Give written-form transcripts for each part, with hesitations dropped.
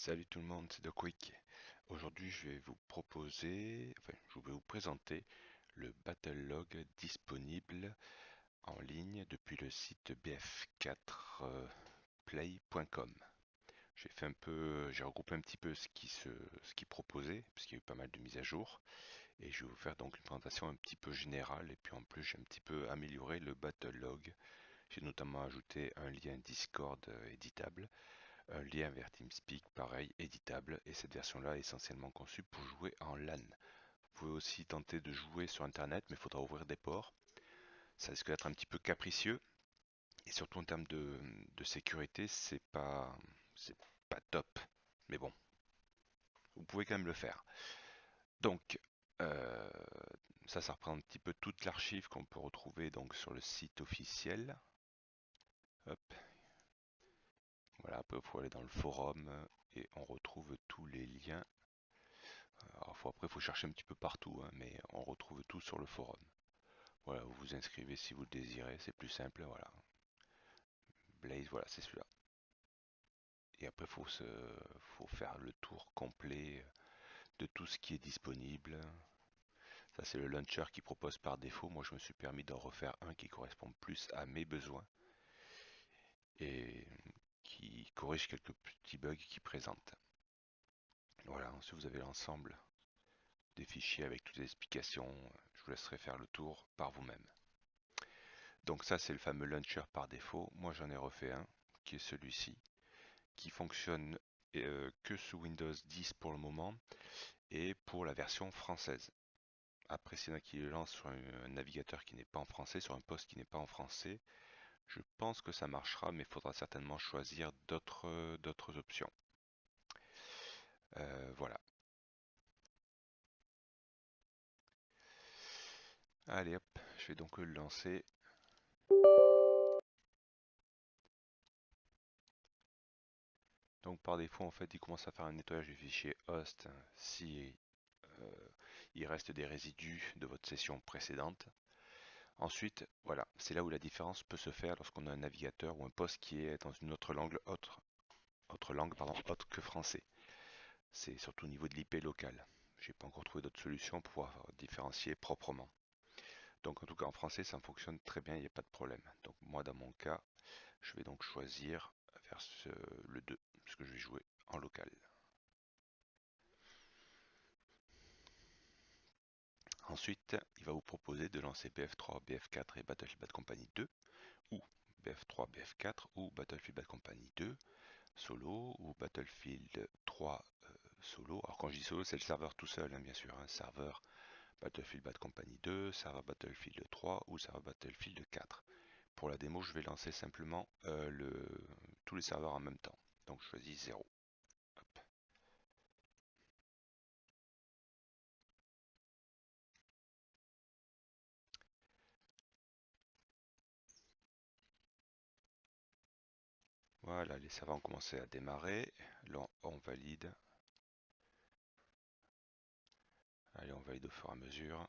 Salut tout le monde, c'est DocWeek. Aujourd'hui, je vais vous proposer, je vais vous présenter le Battlelog disponible en ligne depuis le site bf4play.com. J'ai regroupé un petit peu ce qui proposait, parce qu'il y a eu pas mal de mises à jour, et je vais vous faire donc une présentation un petit peu générale, et puis en plus j'ai un petit peu amélioré le Battlelog. J'ai notamment ajouté un lien Discord éditable, un lien vers TeamSpeak, pareil, éditable, et cette version-là est essentiellement conçue pour jouer en LAN. Vous pouvez aussi tenter de jouer sur Internet, mais il faudra ouvrir des ports. Ça risque d'être un petit peu capricieux, et surtout en termes de sécurité, c'est pas top. Mais bon, vous pouvez quand même le faire. Donc, euh, ça reprend un petit peu toute l'archive qu'on peut retrouver donc sur le site officiel. Hop, voilà, après il faut aller dans le forum et on retrouve tous les liens. Alors, après, il faut chercher un petit peu partout, hein, mais on retrouve tout sur le forum. Voilà, vous vous inscrivez si vous le désirez, c'est plus simple, voilà. Blaze, voilà, c'est celui-là. Et après, faut faire le tour complet de tout ce qui est disponible. Ça, c'est le launcher qui propose par défaut. Moi, je me suis permis d'en refaire un qui correspond plus à mes besoins et qui corrige quelques petits bugs qu'il présente. Voilà, ensuite vous avez l'ensemble des fichiers avec toutes les explications. Je vous laisserai faire le tour par vous-même. Donc ça, c'est le fameux launcher par défaut. Moi, j'en ai refait un, qui est celui-ci, qui fonctionne que sous Windows 10 pour le moment, et pour la version française. Après, s'il y en a qui le lancent sur un navigateur qui n'est pas en français, sur un poste qui n'est pas en français, je pense que ça marchera, mais il faudra certainement choisir d'autres options. Voilà. Allez hop, je vais donc le lancer. Donc par défaut, en fait, il commence à faire un nettoyage du fichier host si il reste des résidus de votre session précédente. Ensuite, voilà, c'est là où la différence peut se faire lorsqu'on a un navigateur ou un poste qui est dans une autre langue autre que français. C'est surtout au niveau de l'IP local. J'ai pas encore trouvé d'autres solutions pour pouvoir différencier proprement. Donc en tout cas en français ça fonctionne très bien, il n'y a pas de problème. Donc moi dans mon cas, je vais donc choisir le 2, puisque je vais jouer en local. Ensuite, il va vous proposer de lancer BF3, BF4 et Battlefield Bad Company 2, ou BF3, BF4 ou Battlefield Bad Company 2 solo, ou Battlefield 3 solo. Alors quand je dis solo, c'est le serveur tout seul, hein, bien sûr. Un serveur Battlefield Bad Company 2, serveur Battlefield 3 ou serveur Battlefield 4. Pour la démo, je vais lancer simplement tous les serveurs en même temps. Donc je choisis 0. Hop. Voilà, les serveurs ont commencé à démarrer. Là, on valide. Allez, on valide au fur et à mesure.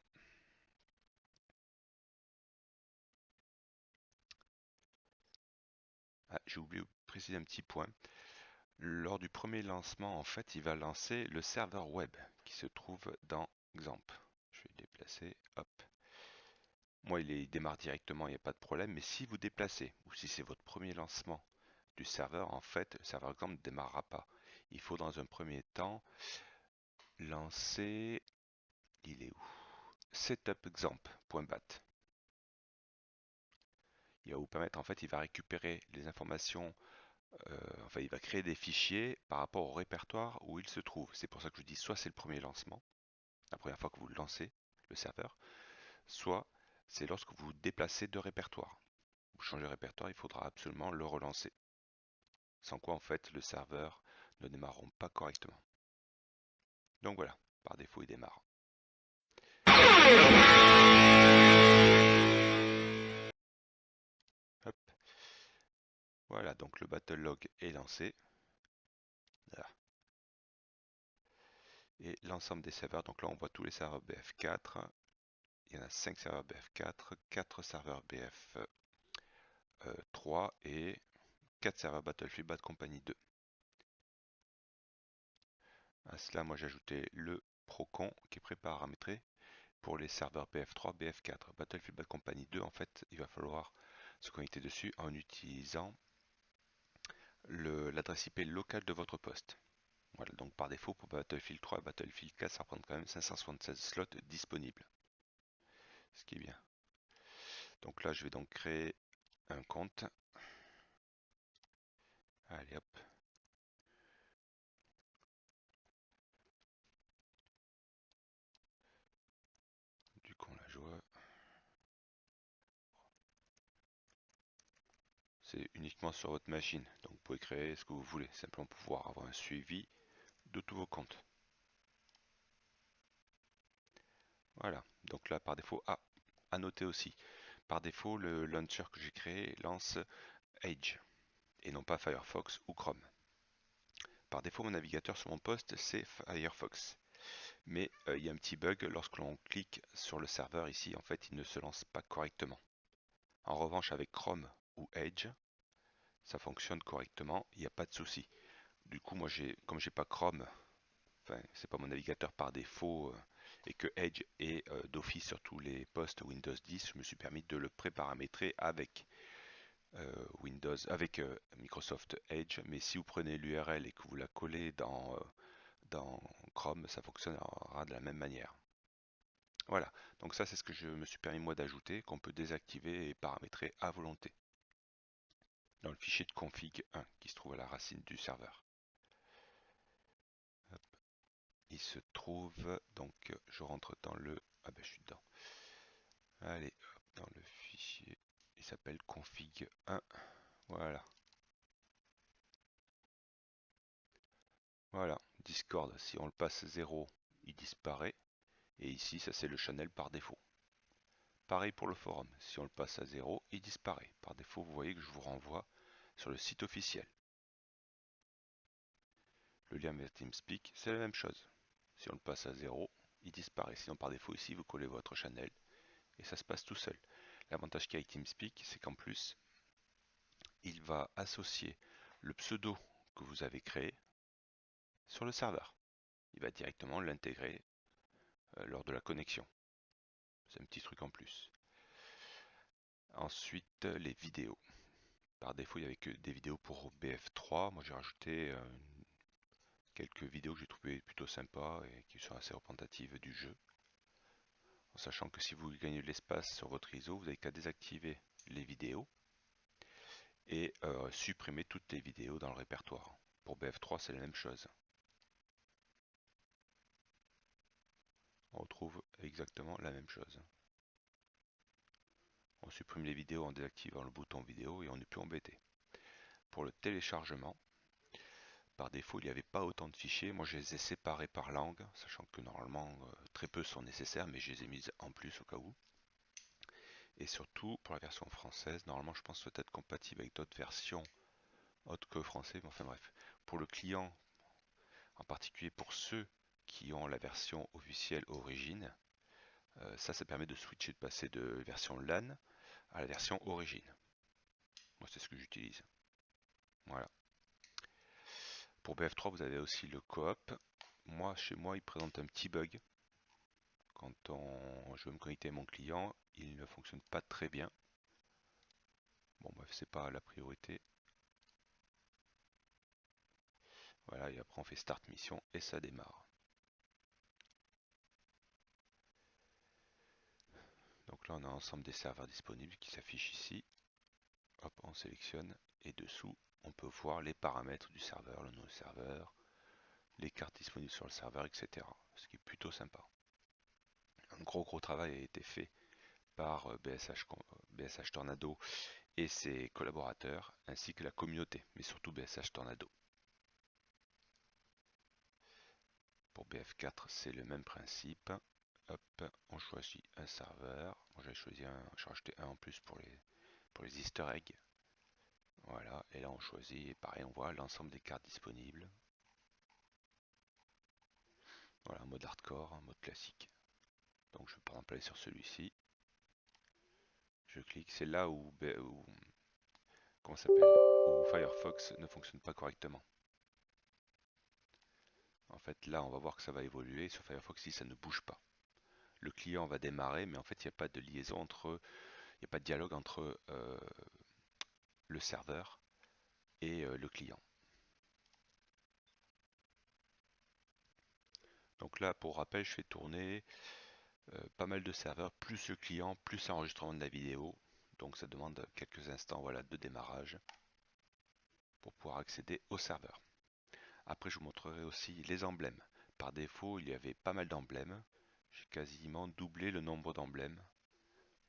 Ah, j'ai oublié de préciser un petit point. Lors du premier lancement, en fait, il va lancer le serveur web qui se trouve dans XAMPP. Je vais le déplacer, hop. Moi, il démarre directement, il n'y a pas de problème, mais si vous déplacez, ou si c'est votre premier lancement du serveur, en fait, le serveur XAMPP ne démarrera pas. Il faut dans un premier temps lancer, il est où? Setupexamp.bat. Il va vous permettre, en fait, il va récupérer les informations, il va créer des fichiers par rapport au répertoire où il se trouve. C'est pour ça que je dis soit c'est le premier lancement, la première fois que vous le lancez, le serveur, soit c'est lorsque vous déplacez de répertoire. Vous changez de répertoire, il faudra absolument le relancer. Sans quoi, en fait, le serveur ne démarrera pas correctement. Donc voilà, par défaut, il démarre. Hop. Voilà, donc le battlelog est lancé. Là. Et l'ensemble des serveurs, donc là on voit tous les serveurs BF4. Il y en a 5 serveurs BF4, 4 serveurs BF3 et 4 serveurs Battlefield Bad Company 2. À cela, moi j'ai ajouté le Procon qui est pré-paramétré pour les serveurs BF3, BF4. Battlefield Bad Company 2, en fait, il va falloir se connecter dessus en utilisant l'adresse IP locale de votre poste. Voilà, donc par défaut pour Battlefield 3 et Battlefield 4, ça représente quand même 576 slots disponibles. Ce qui est bien. Donc là, je vais donc créer un compte. Allez hop. Du coup, on la joue. C'est uniquement sur votre machine. Donc vous pouvez créer ce que vous voulez. Simplement pouvoir avoir un suivi de tous vos comptes. Voilà. Donc là, par défaut, à noter aussi. Par défaut, le launcher que j'ai créé lance Edge et non pas Firefox ou Chrome. Par défaut, mon navigateur sur mon poste, c'est Firefox. Mais il y a un petit bug lorsque l'on clique sur le serveur ici, en fait, il ne se lance pas correctement. En revanche, avec Chrome ou Edge, ça fonctionne correctement, il n'y a pas de souci. Du coup, moi, comme j'ai pas Chrome, enfin, c'est pas mon navigateur par défaut, et que Edge est d'office sur tous les postes Windows 10, je me suis permis de le préparamétrer avec Microsoft Edge. Mais si vous prenez l'URL et que vous la collez dans Chrome, ça fonctionnera de la même manière. Voilà, donc ça c'est ce que je me suis permis moi d'ajouter, qu'on peut désactiver et paramétrer à volonté dans le fichier de config 1 qui se trouve à la racine du serveur. Hop. Il se trouve, donc je rentre dans le... Ah ben je suis dedans. Allez, hop, dans le fichier, il s'appelle config 1, voilà. Voilà, Discord, si on le passe 0, il disparaît, et ici ça c'est le channel par défaut. Pareil pour le forum, si on le passe à 0, il disparaît. Par défaut, vous voyez que je vous renvoie sur le site officiel. Le lien vers TeamSpeak, c'est la même chose. Si on le passe à 0, il disparaît. Sinon, par défaut, ici, vous collez votre channel et ça se passe tout seul. L'avantage qu'a avec TeamSpeak, c'est qu'en plus, il va associer le pseudo que vous avez créé sur le serveur. Il va directement l'intégrer lors de la connexion. C'est un petit truc en plus. Ensuite, les vidéos. Par défaut, il n'y avait que des vidéos pour BF3. Moi, j'ai rajouté quelques vidéos que j'ai trouvées plutôt sympas et qui sont assez représentatives du jeu. En sachant que si vous gagnez de l'espace sur votre ISO, vous n'avez qu'à désactiver les vidéos et supprimer toutes les vidéos dans le répertoire. Pour BF3, c'est la même chose. On retrouve exactement la même chose. On supprime les vidéos en désactivant le bouton vidéo et on n'est plus embêté. Pour le téléchargement, par défaut, il n'y avait pas autant de fichiers. Moi, je les ai séparés par langue, sachant que normalement, très peu sont nécessaires, mais je les ai mises en plus au cas où. Et surtout, pour la version française, normalement, je pense que ça doit être compatible avec d'autres versions autres que français, mais enfin bref. Pour le client, en particulier pour ceux qui ont la version officielle origine, ça permet de switcher, de passer de version LAN à la version origine. Moi, c'est ce que j'utilise. Voilà. Pour BF3, vous avez aussi le coop. Moi, chez moi, il présente un petit bug. Quand je veux me connecter à mon client, il ne fonctionne pas très bien. Bon, bref, c'est pas la priorité. Voilà, et après on fait Start Mission et ça démarre. Donc là, on a l'ensemble des serveurs disponibles qui s'affichent ici. Hop, on sélectionne et dessous, on peut voir les paramètres du serveur, le nom du serveur, les cartes disponibles sur le serveur, etc. Ce qui est plutôt sympa. Un gros travail a été fait par BSH Tornado et ses collaborateurs, ainsi que la communauté, mais surtout BSH Tornado. Pour BF4, c'est le même principe. Hop, on choisit un serveur. Moi, j'ai rajouté un en plus pour les Easter eggs. Voilà, et là on choisit, et pareil, on voit l'ensemble des cartes disponibles. Voilà, mode hardcore, mode classique. Donc je vais par exemple aller sur celui-ci. Je clique, c'est là comment ça s'appelle, où Firefox ne fonctionne pas correctement. En fait, là, on va voir que ça va évoluer. Sur Firefox, si ça ne bouge pas. Le client va démarrer, mais en fait, il n'y a pas de liaison entre, il n'y a pas de dialogue entre le serveur et le client. Donc là, pour rappel, je fais tourner pas mal de serveurs, plus le client, plus l'enregistrement de la vidéo. Donc ça demande quelques instants, voilà, de démarrage pour pouvoir accéder au serveur. Après, je vous montrerai aussi les emblèmes. Par défaut, il y avait pas mal d'emblèmes. J'ai quasiment doublé le nombre d'emblèmes.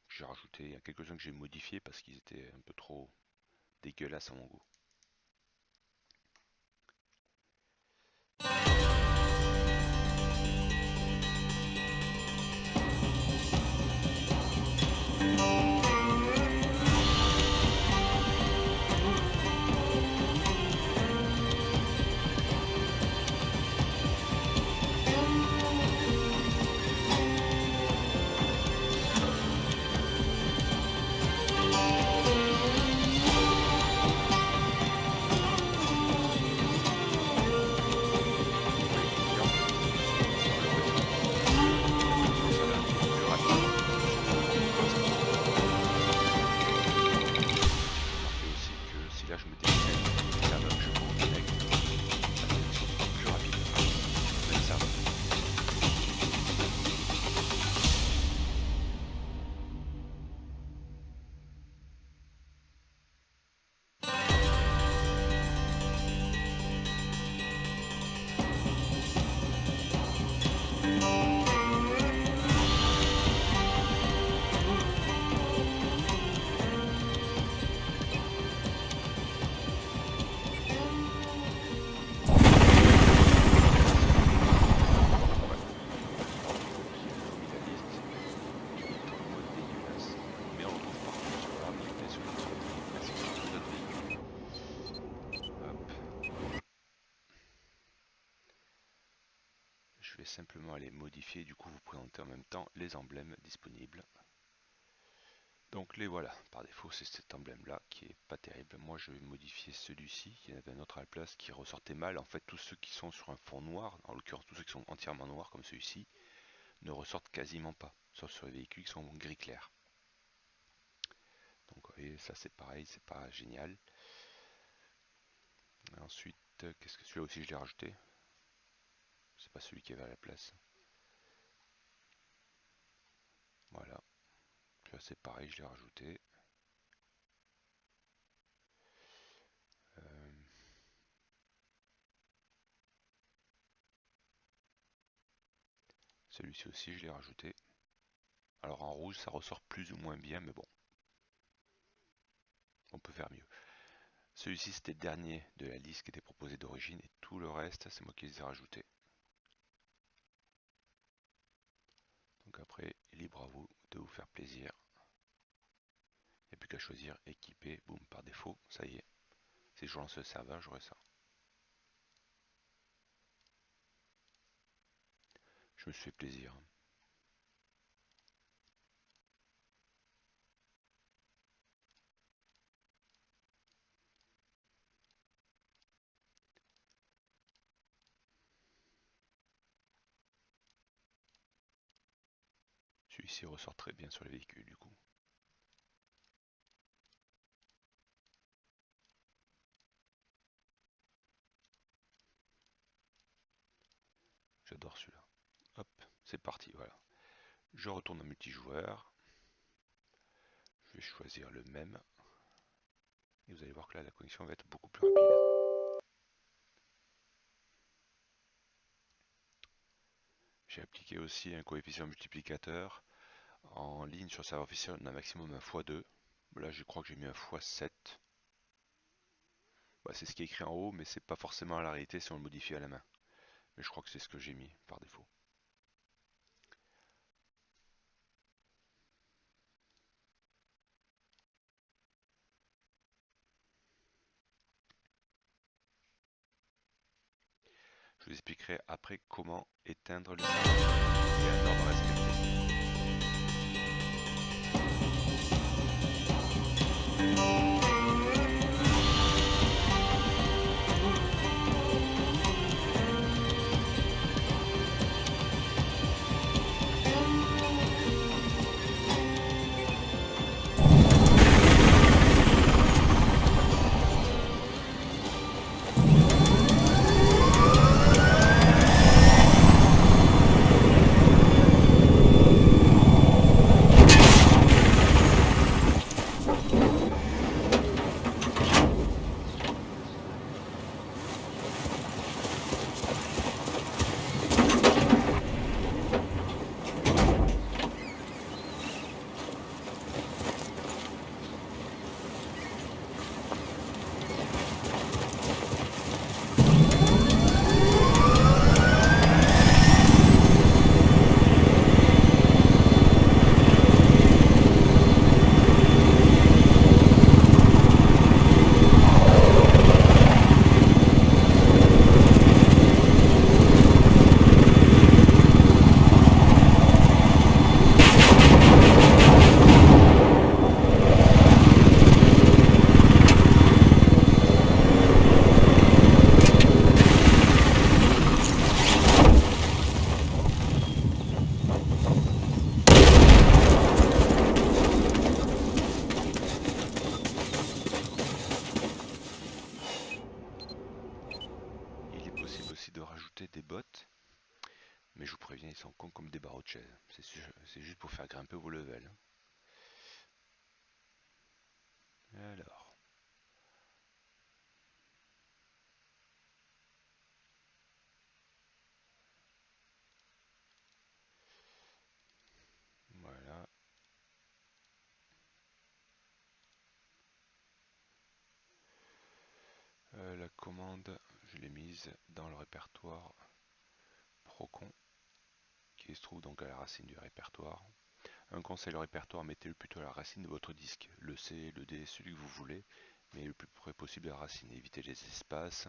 J'ai rajouté, il y a quelques-uns que j'ai modifiés parce qu'ils étaient un peu trop dégueulasses à mon goût. Je vais simplement aller modifier, du coup vous présenter en même temps les emblèmes disponibles. Donc les voilà, par défaut c'est cet emblème là qui est pas terrible. Moi je vais modifier celui-ci, il y en avait un autre à la place qui ressortait mal. En fait tous ceux qui sont sur un fond noir, en l'occurrence tous ceux qui sont entièrement noirs comme celui-ci, ne ressortent quasiment pas, sauf sur les véhicules qui sont gris clair. Donc vous voyez, ça c'est pareil, c'est pas génial. Ensuite, qu'est-ce que celui-là aussi je l'ai rajouté. C'est pas celui qui avait à la place. Voilà. Puis là c'est pareil, je l'ai rajouté. Celui-ci aussi je l'ai rajouté. Alors en rouge ça ressort plus ou moins bien, mais bon. On peut faire mieux. Celui-ci c'était le dernier de la liste qui était proposée d'origine et tout le reste c'est moi qui les ai rajoutés. Donc après, libre à vous de vous faire plaisir. Il n'y a plus qu'à choisir équiper, boum, par défaut, ça y est. Si je lance le serveur, j'aurai ça. Je me suis fait plaisir. Celui-ci ressort très bien sur les véhicules du coup. J'adore celui-là. Hop, c'est parti, voilà. Je retourne en multijoueur. Je vais choisir le même. Et vous allez voir que là, la connexion va être beaucoup plus rapide. J'ai appliqué aussi un coefficient multiplicateur. En ligne sur serveur officiel, on a un maximum un x2. Là, je crois que j'ai mis un x7. Bah, c'est ce qui est écrit en haut, mais c'est pas forcément la réalité si on le modifie à la main. Mais je crois que c'est ce que j'ai mis par défaut. Je vous expliquerai après comment éteindre le serveur. Il y a un ordre à respecter. rajouter des bots, mais je vous préviens, ils sont cons comme des barreaux de chaise. C'est juste pour faire grimper vos levels. Alors, voilà. La commande, je l'ai mise dans le répertoire Procon, qui se trouve donc à la racine du répertoire. Un conseil, le répertoire, mettez-le plutôt à la racine de votre disque. Le C, le D, celui que vous voulez, mais le plus près possible à la racine. Évitez les espaces,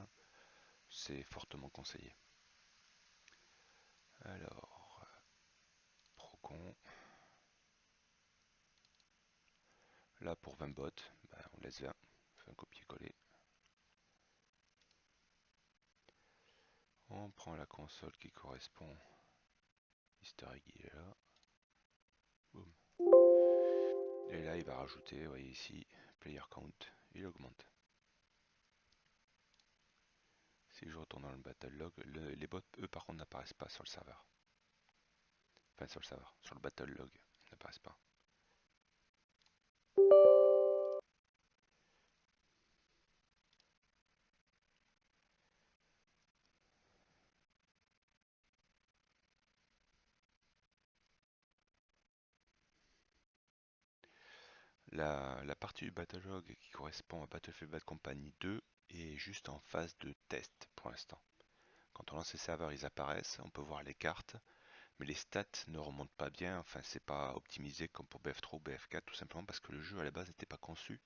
c'est fortement conseillé. Alors, Procon. Là, pour 20 bots, on laisse 20. On fait un copier-coller. On prend la console qui correspond. Easter egg, il est là. Boum. Et là, il va rajouter, vous voyez ici, player count, il augmente. Si je retourne dans le battle log, les bots, eux, par contre, n'apparaissent pas sur le serveur. Enfin, sur le serveur, sur le battle log, ils n'apparaissent pas. La partie du Battlelog qui correspond à Battlefield Bad Company 2 est juste en phase de test pour l'instant. Quand on lance les serveurs, ils apparaissent, on peut voir les cartes, mais les stats ne remontent pas bien, enfin c'est pas optimisé comme pour BF3 ou BF4 tout simplement parce que le jeu à la base n'était pas conçu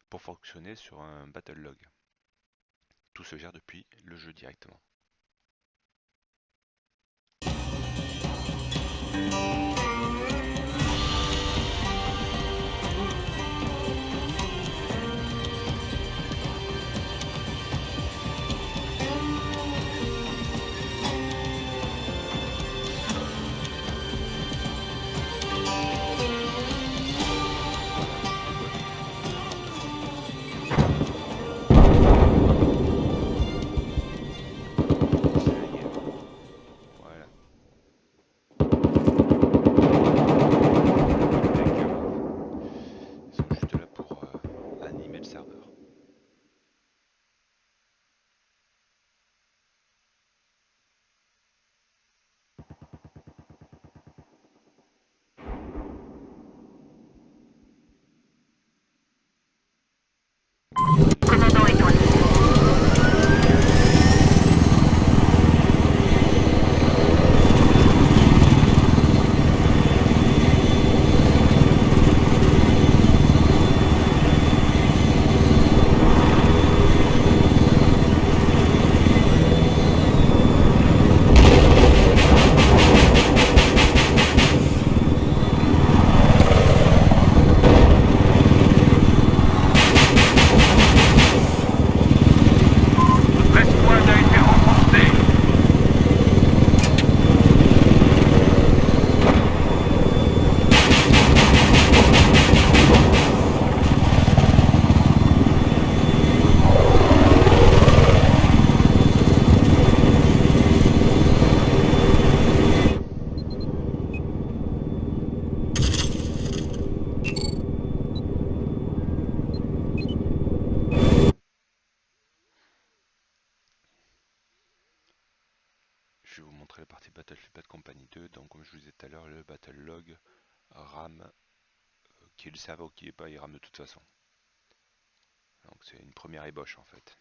pour fonctionner sur un Battlelog. Tout se gère depuis le jeu directement. Voilà. Ils sont juste là pour animer le serveur. Je vais vous montrer la partie Battlefield Bad Company 2. Donc, comme je vous disais tout à l'heure, le Battle Log rame, qui est le serveur ou qui est pas, il rame de toute façon. Donc, c'est une première ébauche en fait.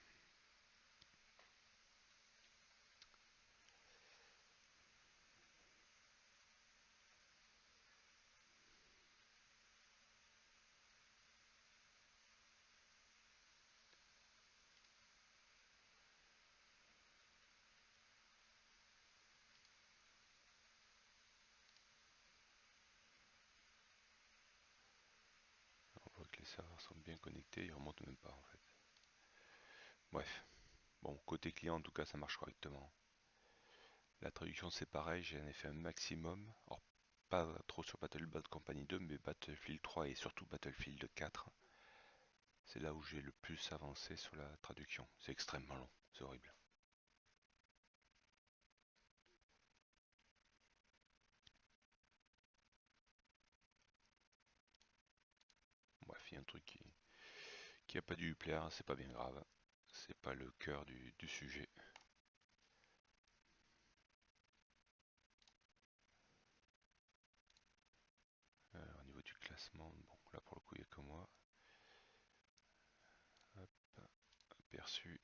On voit que les serveurs sont bien connectés, ils remontent même pas en fait. Bref, bon, côté client en tout cas, ça marche correctement. La traduction c'est pareil, j'en ai fait un maximum. Alors, pas trop sur Battlefield Bad Company 2, mais Battlefield 3 et surtout Battlefield 4. C'est là où j'ai le plus avancé sur la traduction. C'est extrêmement long, c'est horrible. s'il y a un truc qui a pas dû lui plaire, c'est pas bien grave. C'est pas le cœur du sujet. Au niveau du classement, bon là pour le coup il n'y a que moi. Hop, aperçu.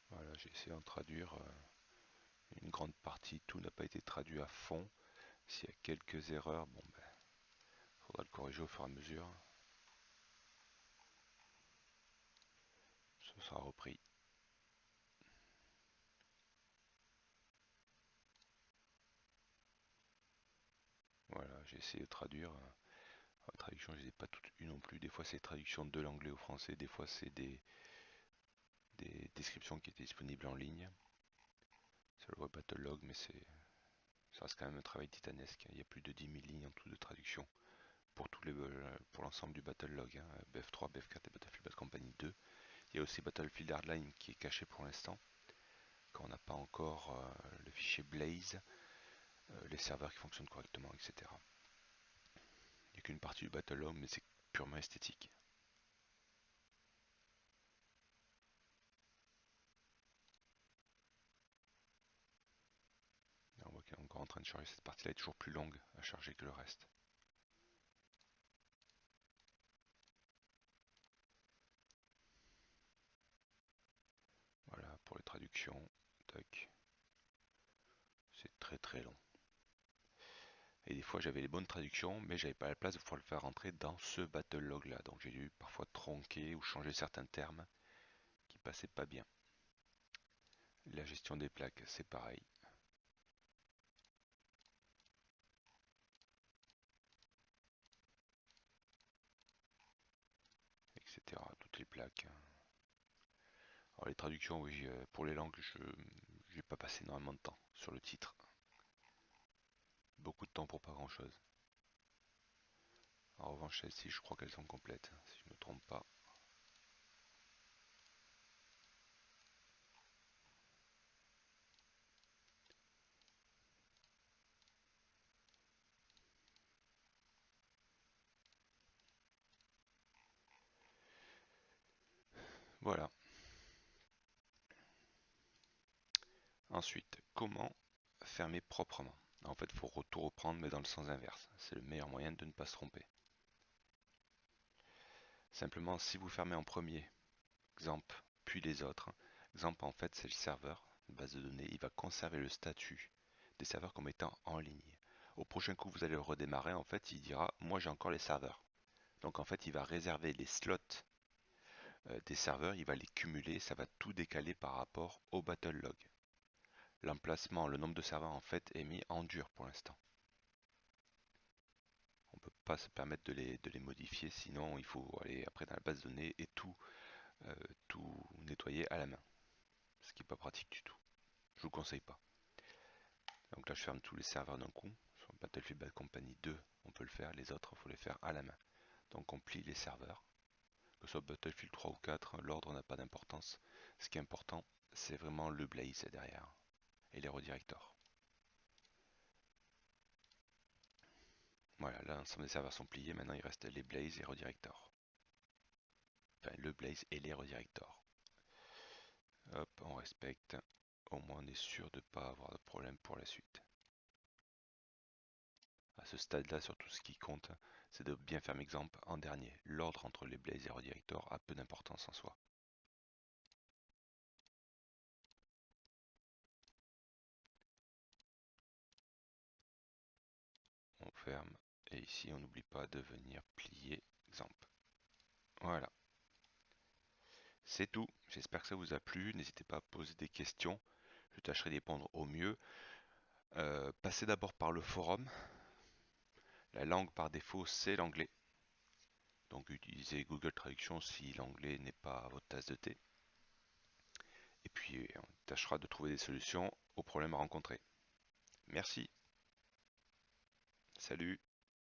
Voilà, j'ai essayé d'en traduire une grande partie, tout n'a pas été traduit à fond. S'il y a quelques erreurs, bon ben, faudra le corriger au fur et à mesure. Ce sera repris. Voilà, j'ai essayé de traduire. La traduction, je ne les ai pas toutes eues non plus. Des fois, c'est traduction de l'anglais au français. Des fois, c'est des descriptions qui étaient disponibles en ligne. C'est le web Battlelog, mais ça reste quand même un travail titanesque. Il y a plus de 10 000 lignes en tout de traduction pour l'ensemble du Battlelog. Hein. BF3, BF4 et Battlefield Bad Company 2. Il y a aussi Battlefield Hardline qui est caché pour l'instant. Quand on n'a pas encore le fichier Blaze, les serveurs qui fonctionnent correctement, etc. Il n'y a qu'une partie du Battlelog, mais c'est purement esthétique. On voit qu'il est encore en train de charger. Cette partie-là est toujours plus longue à charger que le reste. Voilà pour les traductions. Tac. C'est très très long. Et des fois j'avais les bonnes traductions, mais j'avais pas la place de pouvoir le faire rentrer dans ce Battlelog là. Donc j'ai dû parfois tronquer ou changer certains termes qui passaient pas bien. La gestion des plaques, c'est pareil. Etc. Toutes les plaques. Alors les traductions, oui, pour les langues, je n'ai pas passé énormément de temps sur le titre. Beaucoup de temps pour pas grand chose. En revanche, celles-ci, je crois qu'elles sont complètes, si je ne me trompe pas. Voilà. Ensuite, comment fermer proprement? En fait, il faut tout reprendre, mais dans le sens inverse. C'est le meilleur moyen de ne pas se tromper. Simplement, si vous fermez en premier, exemple, puis les autres, exemple, en fait, c'est le serveur, une base de données, il va conserver le statut des serveurs comme étant en ligne. Au prochain coup, vous allez le redémarrer, en fait, il dira, moi j'ai encore les serveurs. Donc, en fait, il va réserver les slots des serveurs, il va les cumuler, ça va tout décaler par rapport au Battlelog. L'emplacement, le nombre de serveurs, en fait, est mis en dur pour l'instant. On ne peut pas se permettre de les modifier, sinon il faut aller après dans la base de données et tout nettoyer à la main. Ce qui n'est pas pratique du tout. Je vous conseille pas. Donc là je ferme tous les serveurs d'un coup. Sur Battlefield Bad Company 2, on peut le faire, les autres il faut les faire à la main. Donc on plie les serveurs. Que ce soit Battlefield 3 ou 4, l'ordre n'a pas d'importance. Ce qui est important, c'est vraiment le Blaze derrière. Et les redirectors. Voilà, là l'ensemble des serveurs sont pliés, maintenant il reste les Blaze et redirectors. Enfin le Blaze et les redirectors. Hop, on respecte. Au moins on est sûr de ne pas avoir de problème pour la suite. À ce stade-là, surtout ce qui compte, c'est de bien faire exemple en dernier. L'ordre entre les Blaze et Redirector a peu d'importance en soi. On ferme et ici on n'oublie pas de venir plier exemple. Voilà. C'est tout. J'espère que ça vous a plu. N'hésitez pas à poser des questions. Je tâcherai d'y répondre au mieux. Passez d'abord par le forum. La langue par défaut, c'est l'anglais. Donc utilisez Google Traduction si l'anglais n'est pas votre tasse de thé. Et puis on tâchera de trouver des solutions aux problèmes rencontrés. Merci. Salut.